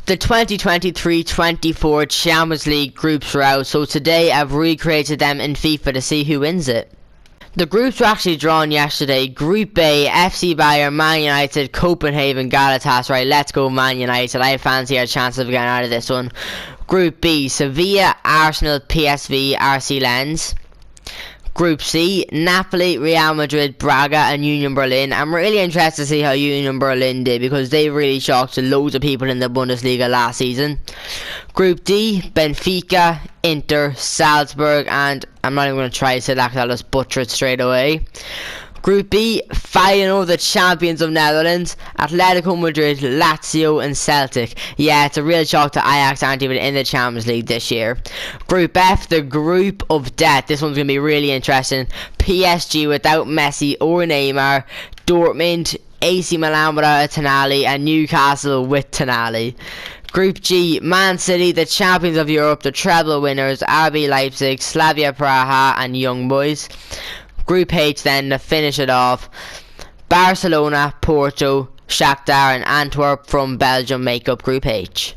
The 2023-24 Champions League groups are out, so today I've recreated them in FIFA to see who wins it. The groups were actually drawn yesterday. Group A, FC Bayern, Man United, Copenhagen, Galatasaray. Let's go Man United. I fancy our chances of getting out of this one. Group B, Sevilla, Arsenal, PSV, RC Lens. Group C, Napoli, Real Madrid, Braga and Union Berlin. I'm really interested to see how Union Berlin did because they really shocked loads of people in the Bundesliga last season. Group D, Benfica, Inter, Salzburg, and I'm not even going to try to say that because I'll just butcher it straight away. Group B, Feyenoord, the champions of Netherlands, Atletico Madrid, Lazio and Celtic. Yeah, it's a real shock that Ajax aren't even in the Champions League this year. Group F, the group of death. This one's going to be really interesting. PSG without Messi or Neymar, Dortmund, AC Milan without Tonali and Newcastle with Tonali. Group G, Man City, the champions of Europe, the treble winners, RB Leipzig, Slavia Praha and Young Boys. Group H then, to finish it off, Barcelona, Porto, Shakhtar and Antwerp from Belgium make up Group H.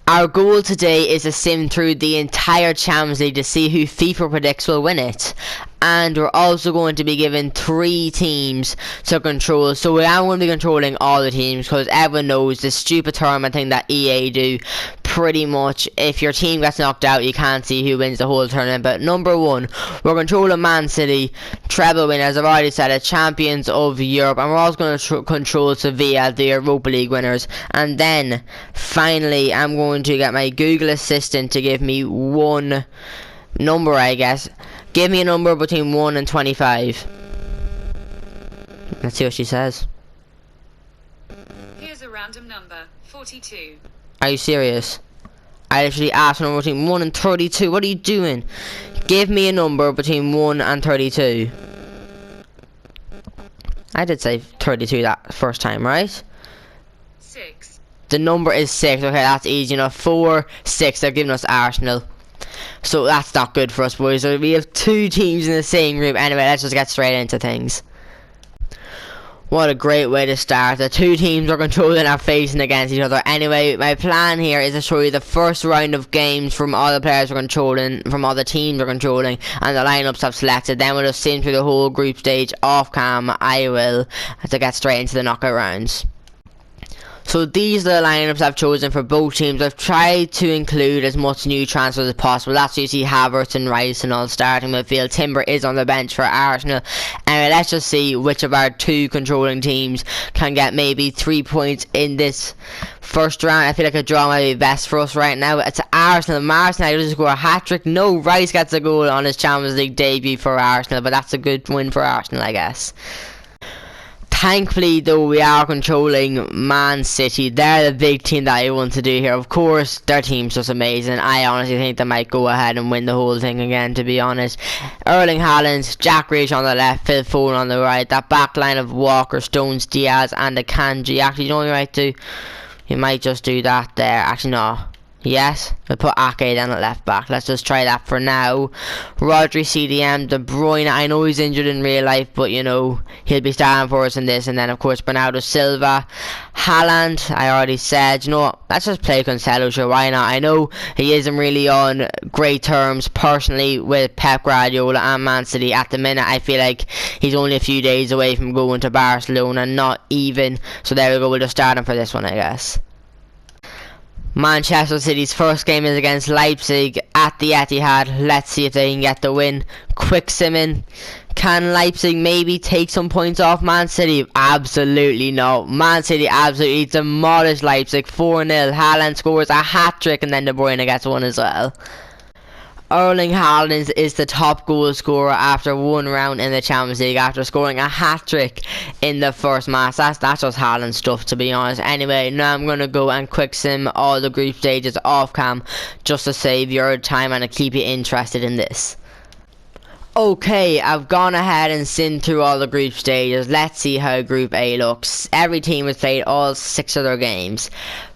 Our goal today is to sim through the entire Champions League to see who FIFA predicts will win it. And we're also going to be given 3 teams to control. So we are going to be controlling all the teams because everyone knows the stupid tournament thing that EA do. Pretty much, if your team gets knocked out, you can't see who wins the whole tournament. But number 1, we're controlling Man City, treble winners, I've already said it, champions of Europe. And we're also going to control Sevilla, the Europa League winners. And then, finally, I'm going to get my Google Assistant to give me one number, I guess. Give me a number between 1 and 25. Let's see what she says. Here's a random number, 42. Are you serious? I literally asked a number between 1 and 32. What are you doing? Give me a number between 1 and 32. I did say 32 that first time, right? 6. The number is 6. Okay, that's easy enough. 4, 6. They're giving us Arsenal. So that's not good for us, boys. So we have 2 teams in the same group. Anyway, let's just get straight into things. What a great way to start. The 2 teams are controlling are facing against each other. Anyway, my plan here is to show you the first round of games from all the players we're controlling, from all the teams we're controlling, and the lineups I've selected. Then we'll just sim through the whole group stage off cam. I will, to get straight into the knockout rounds. So these are the lineups I've chosen for both teams. I've tried to include as much new transfers as possible. That's why you see Havertz and Rice and all starting midfield. Timber is on the bench for Arsenal. Anyway, let's just see which of our 2 controlling teams can get maybe 3 points in this first round. I feel like a draw might be best for us right now. It's Arsenal. Martinez doesn't score a hat-trick. No, Rice gets a goal on his Champions League debut for Arsenal, but that's a good win for Arsenal, I guess. Thankfully, though, we are controlling Man City. They're the big team that I want to do here. Of course, their team's just amazing. I honestly think they might go ahead and win the whole thing again, to be honest. Erling Haaland, Jack Grealish on the left, Phil Foden on the right. That back line of Walker, Stones, Diaz and Akanji. Actually, you know what you might do? You might just do that there. Actually, no. Yes, we'll put Ake down at left back. Let's just try that for now. Rodri, CDM, De Bruyne. I know he's injured in real life, but you know, he'll be starting for us in this. And then, of course, Bernardo Silva. Haaland, I already said. You know what? Let's just play Cancelo, sure, why not? I know he isn't really on great terms personally with Pep Guardiola and Man City. At the minute, I feel like he's only a few days away from going to Barcelona. Not even. So there we go. We'll just start him for this one, I guess. Manchester City's first game is against Leipzig at the Etihad. Let's see if they can get the win. Quick simming. Can Leipzig maybe take some points off Man City? Absolutely no. Man City absolutely demolished Leipzig 4-0. Haaland scores a hat-trick and then De Bruyne gets one as well. Erling Haaland is the top goal scorer after 1 round in the Champions League after scoring a hat-trick in the first match. That's just Haaland stuff, to be honest. Anyway, now I'm going to go and quick sim all the group stages off cam just to save your time and to keep you interested in this. Okay, I've gone ahead and simmed through all the group stages. Let's see how Group A looks. Every team has played all 6 of their games.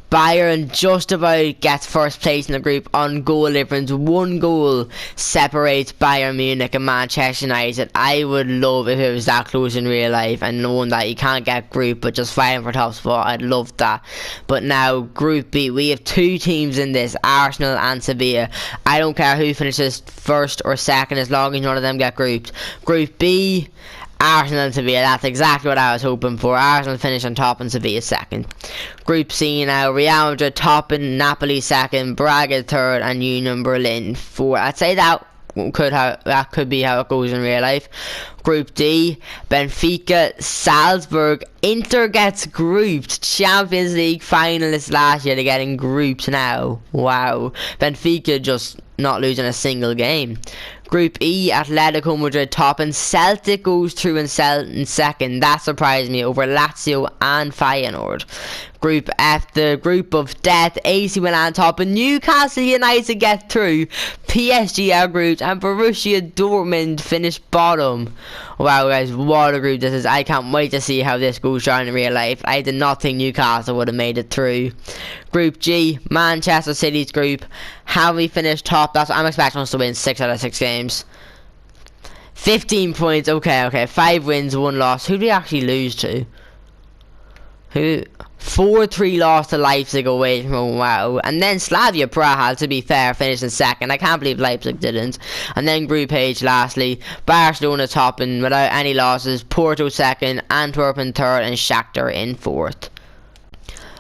Bayern just about gets first place in the group on goal difference. 1 goal separates Bayern Munich and Manchester United. I would love if it was that close in real life, and knowing that you can't get group but just fighting for top spot. I'd love that. But now Group B, we have 2 teams in this, Arsenal and Sevilla. I don't care who finishes first or second as long as none of them get grouped. Group B, Arsenal and Sevilla, that's exactly what I was hoping for. Arsenal finish on top and Sevilla second. Group C now, Real Madrid top and Napoli second, Braga third and Union Berlin fourth. I'd say that could be how it goes in real life. Group D, Benfica, Salzburg, Inter gets grouped. Champions League finalists last year, they're getting grouped now. Wow. Benfica just not losing a single game. Group E, Atletico Madrid top and Celtic goes through in second. That surprised me over Lazio and Feyenoord. Group F, the group of death, AC Milan top and Newcastle United get through. PSG are grouped and Borussia Dortmund finish bottom. Wow guys, what a group this is. I can't wait to see how this goes down in real life. I did not think Newcastle would have made it through. Group G, Manchester City's group. How we finish top? That's what I'm expecting us to win 6 out of 6 games. 15 points, okay. 5 wins, 1 loss. Who did we actually lose to? 4-3 loss to Leipzig away from home, wow. And then Slavia Praha, to be fair, finished in second. I can't believe Leipzig didn't. And then Group H lastly, Barcelona top and without any losses, Porto second, Antwerp third and Shakhtar in fourth.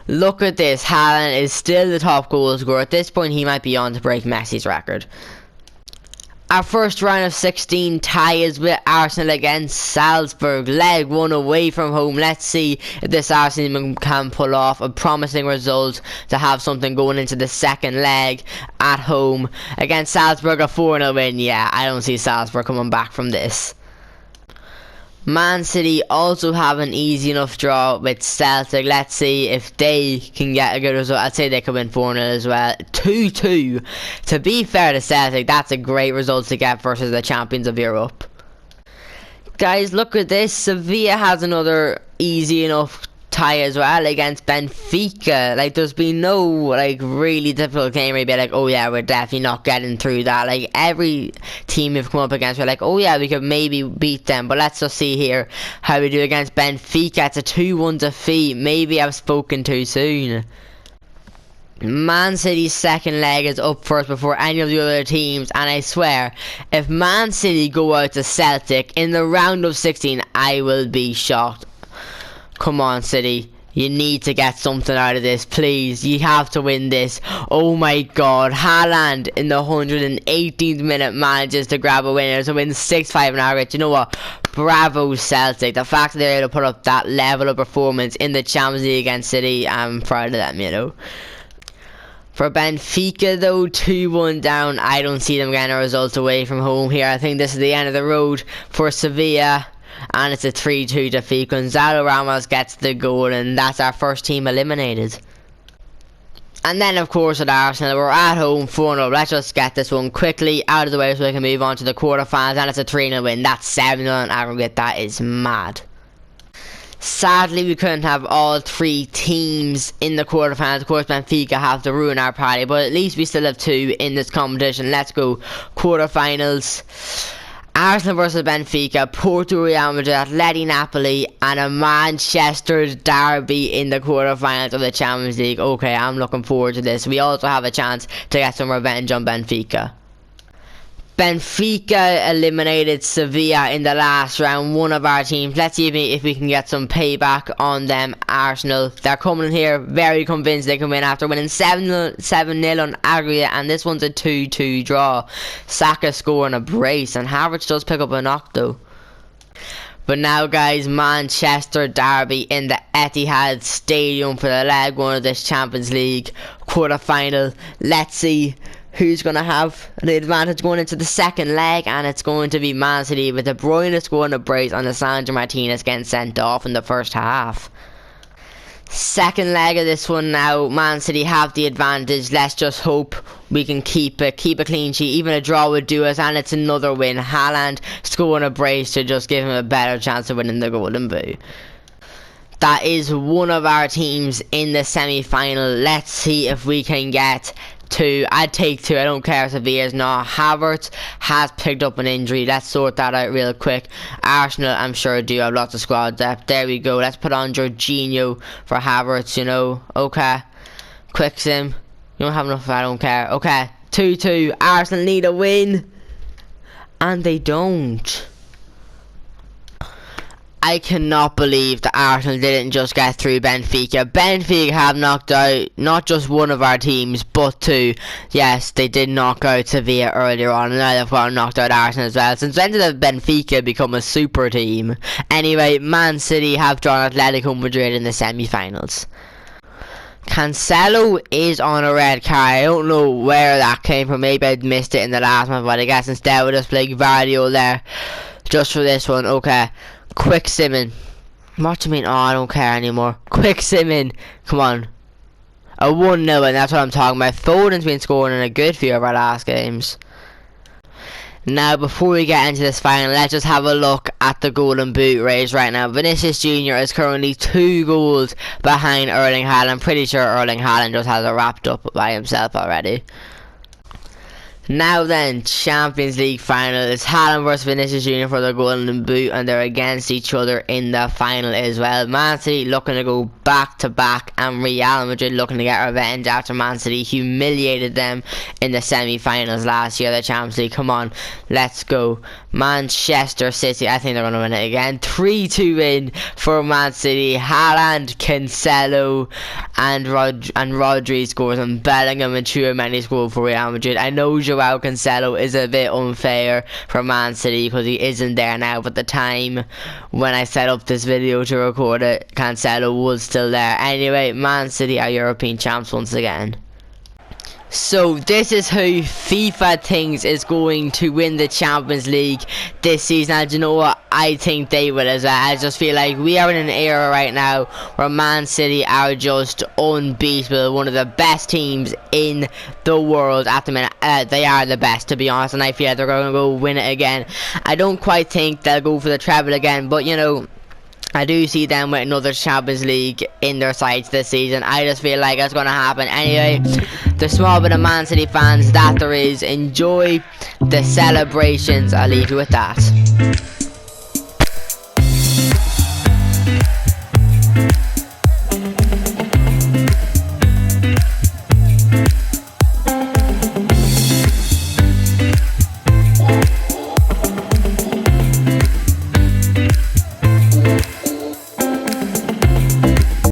Look at this, Haaland is still the top goal scorer. At this point he might be on to break Messi's record. Our first round of 16 tie is with Arsenal against Salzburg. Leg 1 away from home. Let's see if this Arsenal team can pull off a promising result to have something going into the second leg at home against Salzburg. A 4-0 win. Yeah, I don't see Salzburg coming back from this. Man City also have an easy enough draw with Celtic. Let's see if they can get a good result. I'd say they could win 4-0 as well. 2-2. To be fair to Celtic, that's a great result to get versus the champions of Europe. Guys, look at this. Sevilla has another easy enough tie as well against Benfica. Like, there's been no like really difficult game where you'd be like, oh yeah, we're definitely not getting through that. Like, every team we've come up against, we're like, oh yeah, we could maybe beat them. But let's just see here how we do against Benfica. It's a 2-1 defeat. Maybe I've spoken too soon. Man City's second leg is up first before any of the other teams, and I swear, if Man City go out to Celtic in the round of 16, I will be shocked. Come on, City. You need to get something out of this, please. You have to win this. Oh my god. Haaland in the 118th minute manages to grab a winner to win 6-5 in aggregate. You know what? Bravo, Celtic. The fact that they're able to put up that level of performance in the Champions League against City, I'm proud of them, you know. For Benfica though, 2-1 down. I don't see them getting a result away from home here. I think this is the end of the road for Sevilla. And it's a 3-2 defeat. Gonzalo Ramos gets the goal, and that's our first team eliminated. And then of course at Arsenal, we're at home 4-0. Let's just get this one quickly out of the way so we can move on to the quarterfinals. And it's a 3-0 win. That's 7-0 in aggregate. That is mad. Sadly, we couldn't have all 3 teams in the quarterfinals. Of course, Benfica have to ruin our party, but at least we still have 2 in this competition. Let's go. Quarterfinals. Arsenal versus Benfica, Porto, Real Madrid, Atleti, Napoli, and a Manchester derby in the quarterfinals of the Champions League. Okay, I'm looking forward to this. We also have a chance to get some revenge on Benfica. Benfica eliminated Sevilla in the last round, one of our teams. Let's see if we can get some payback on them. Arsenal, they're coming in here very convinced they can win after winning 7-0 on aggregate, and this one's a 2-2 draw. Saka scoring a brace, and Havertz does pick up a knock though. But now guys, Manchester derby in the Etihad Stadium for the leg 1 of this Champions League quarter-final. Let's see who's going to have the advantage going into the second leg, and it's going to be Man City with De Bruyne scoring a brace on Alessandro Martinez getting sent off in the first half. Second leg of this one now, Man City have the advantage. Let's just hope we can keep a clean sheet. Even a draw would do us, and it's another win. Haaland scoring a brace to just give him a better chance of winning the Golden Boot. that is one of our teams in the semi-final. Let's see if we can get 2. I'd take 2. I don't care if Sevilla's not. Havertz has picked up an injury. Let's sort that out real quick. Arsenal, I'm sure, do have lots of squad depth. There we go. Let's put on Jorginho for Havertz, you know. Okay. Quick sim. You don't have enough, I don't care. Okay. 2-2. Arsenal need a win. And they don't. I cannot believe that Arsenal didn't just get through Benfica. Benfica have knocked out not just one of our teams, but 2. Yes, they did knock out Sevilla earlier on, and now they've got knocked out Arsenal as well. Since when did Benfica become a super team? Anyway, Man City have drawn Atletico Madrid in the semi-finals. Cancelo is on a red card. I don't know where that came from. Maybe I missed it in the last one, but I guess instead we'll just play Vardio there just for this one. Okay. Quick simming. What do you mean? Oh, I don't care anymore. Quick simming. Come on. A 1-0, and that's what I'm talking about. Foden's been scoring in a good few of our last games. Now, before we get into this final, let's just have a look at the Golden Boot race right now. Vinicius Jr. is currently 2 goals behind Erling Haaland. I'm pretty sure Erling Haaland just has it wrapped up by himself already. Now then, Champions League final. It's Haaland versus Vinicius Jr. for the Golden Boot, and they're against each other in the final as well. Man City looking to go back to back, and Real Madrid looking to get revenge after Man City humiliated them in the semi-finals last year of the Champions League. Come on, let's go. Manchester City, I think they're going to win it again. 3-2 win for Man City. Haaland, Cancelo, and Rodri scores, and Bellingham and Tchouaméni scored for Real Madrid. I know Joao Cancelo is a bit unfair for Man City because he isn't there now, but the time when I set up this video to record it, Cancelo was still there. Anyway, Man City are European champs once again. So this is who FIFA thinks is going to win the Champions League this season, and you know what, I think they will as well. I just feel like we are in an era right now where Man City are just unbeatable, one of the best teams in the world at the minute. They are the best, to be honest, and I feel like they're going to go win it again. I don't quite think they'll go for the treble again, but you know, I do see them with another Champions League in their sights this season. I just feel like it's going to happen. Anyway, the small bit of Man City fans that there is, enjoy the celebrations. I'll leave you with that.